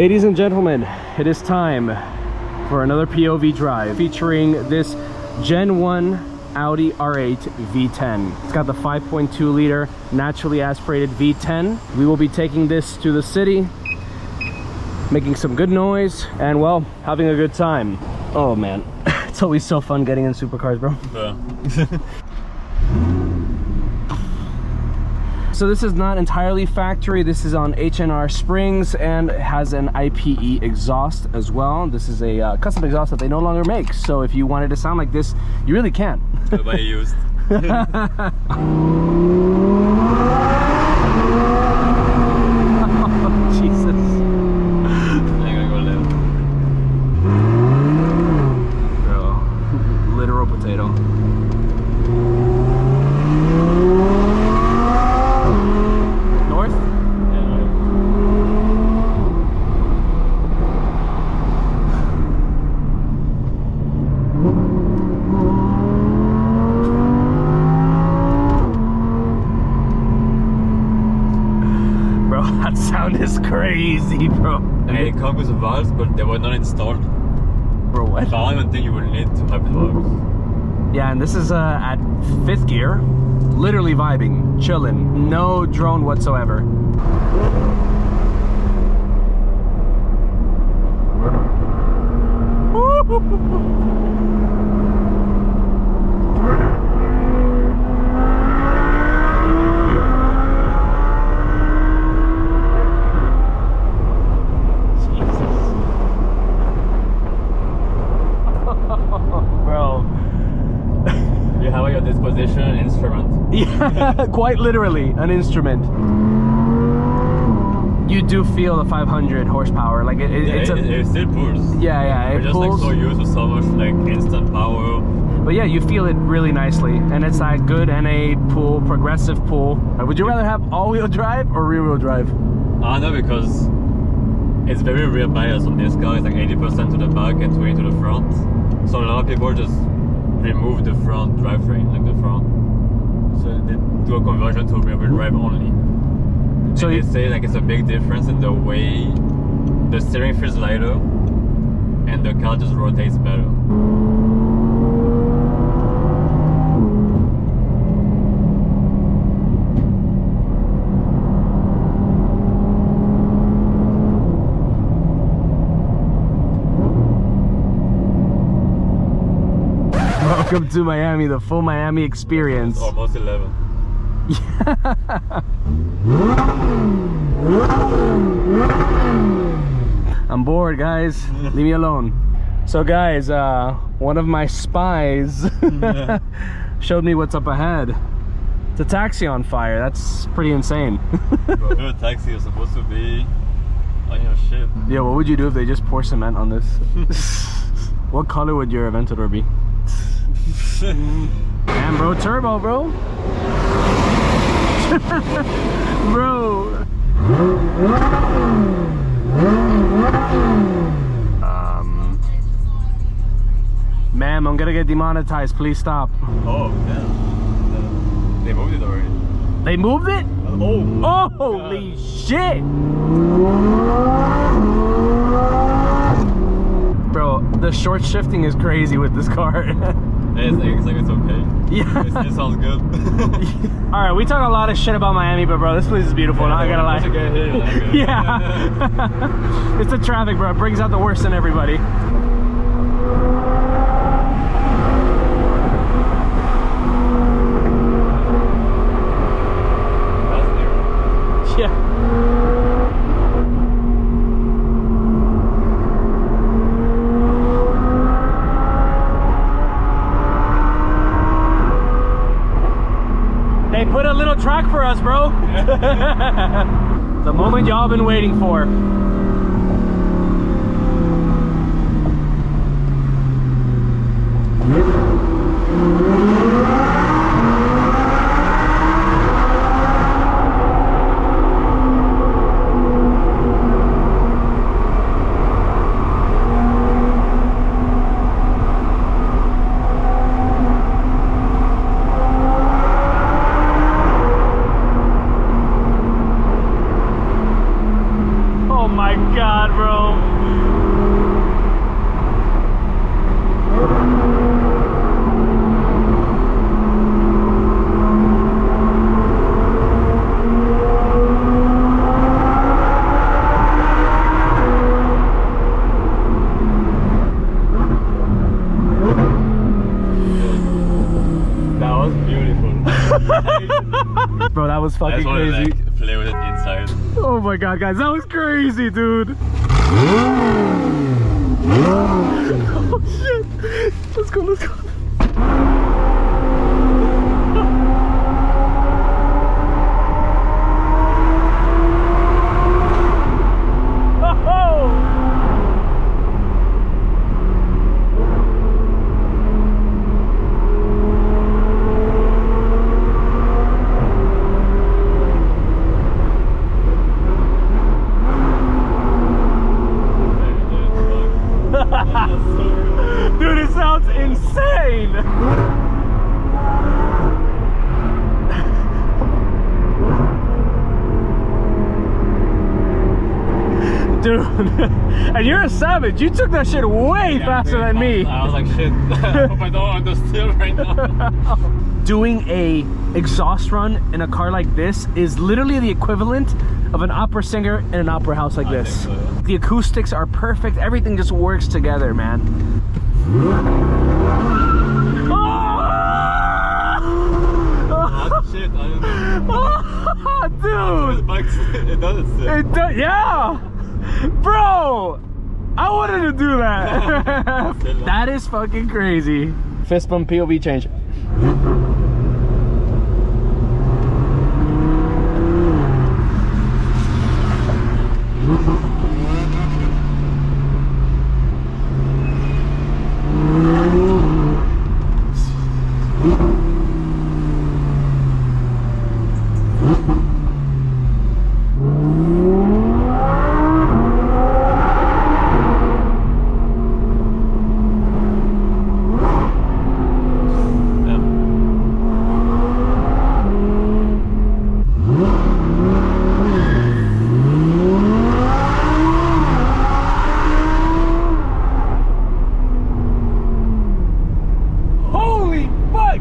Ladies and gentlemen, it is time for another POV drive featuring this Gen 1 Audi R8 V10. It's got the 5.2 liter naturally aspirated V10. We will be taking this to the city, making some good noise, and well, having a good time. Oh man, it's always so fun getting in supercars, bro. Yeah. So this is not entirely factory. This is on H&R springs and has an IPE exhaust as well. This is a custom exhaust that they no longer make. So if you wanted to sound like this, you really can. Nobody used. Oh, Jesus. I'm gonna go left. Bro, literal potato. That sound is crazy, bro. And it comes with valves, but they were not installed. Bro, what? I don't even think you will need to have the valves. Yeah, and this is at 5th gear. Literally vibing, chilling. No drone whatsoever. Disposition an instrument. Yeah, quite literally an instrument. You do feel the 500 horsepower, like it still pulls. Yeah, it We're just pulls. like so used to so much like instant power. But yeah, you feel it really nicely, and it's that good NA pull, progressive pull. Would you rather have all-wheel drive or rear-wheel drive? I know, because it's very rear bias on this car. It's like 80% to the back and 20 to the front. So a lot of people just remove the front drivetrain, like the front, so they do a conversion to rear-wheel drive only. So they say like it's a big difference in the way the steering feels lighter and the car just rotates better. Welcome to Miami, the full Miami experience. It's almost 11. I'm bored, guys. Leave me alone. So guys, one of my spies showed me what's up ahead. It's a taxi on fire. That's pretty insane. Bro, a taxi is supposed to be on your shit. Yeah, what would you do if they just pour cement on this? What color would your Aventador be? Damn, bro, turbo, bro. Bro. Ma'am, I'm gonna get demonetized. Please stop. Oh, yeah. They moved it already. They moved it? Oh, holy shit. Bro, the short shifting is crazy with this car. It's like it's okay. Yeah. It sounds good. Alright, we talk a lot of shit about Miami, but bro, this place is beautiful, Yeah, not gonna lie. Yeah. It's the traffic, bro. It brings out the worst in everybody. Yeah. They put a little track for us, bro. The moment y'all been waiting for. God, bro. Bro, that was I fucking just want crazy. to like play with it inside. Oh my god, guys, that was crazy, dude. Oh shit. Let's go, let's go. Dude, it sounds insane! Dude, and you're a savage. You took that shit way faster than me. I was like, shit, I hope I don't understeer right now. Doing a exhaust run in a car like this is literally the equivalent of an opera singer in an opera house like this. think so, yeah. The acoustics are perfect. Everything just works together, man. What shit? I don't know. Dude! It does it still. It does, yeah! Bro! I wanted to do that. That is fucking crazy. Fist bump POV change.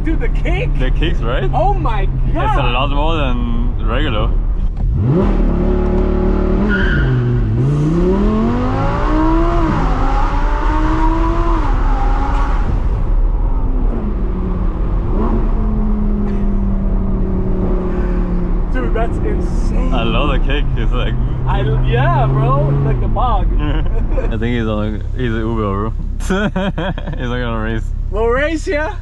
Dude, the kick? The kicks, right? Oh my god! It's a lot more than regular. Dude, that's insane. I love the kick. It's like, Yeah, bro. It's like the bog. I think he's an Uber, bro. He's not gonna race. We'll race ya.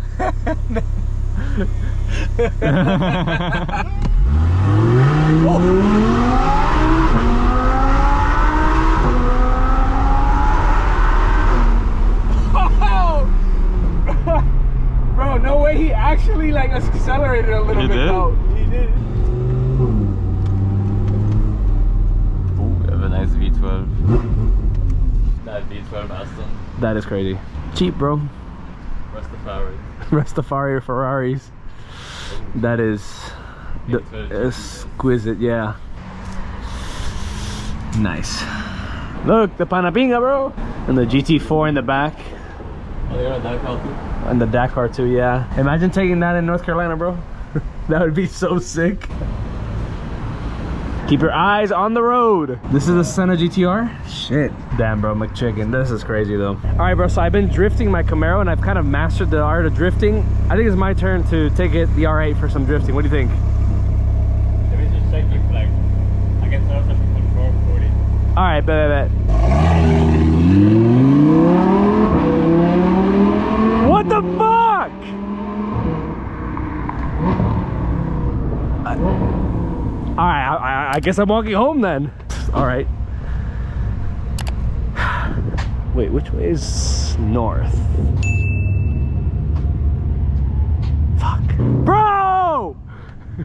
Bro, no way he actually like accelerated a little He bit did? though. He did. Ooh, we have a nice V12. That V12 Aston. That is crazy. Cheap, bro. Rastafari. Rastafari Ferraris. That is exquisite, yeah. Nice. Look, the Panapinga, bro. And the GT4 in the back. Oh, they got a Dakar too? And the Dakar too, yeah. Imagine taking that in North Carolina, bro. That would be so sick. Keep your eyes on the road. This is the Senna GTR. Shit. Damn, bro, McChicken. This is crazy, though. All right, bro, so I've been drifting my Camaro, and I've kind of mastered the art of drifting. I think it's my turn to take it the R8 for some drifting. What do you think? Let me just check if like I can turn such a control 40. All right, bet. What the fuck? All right, I guess I'm walking home then. All right. Wait, which way is north? Fuck. Bro!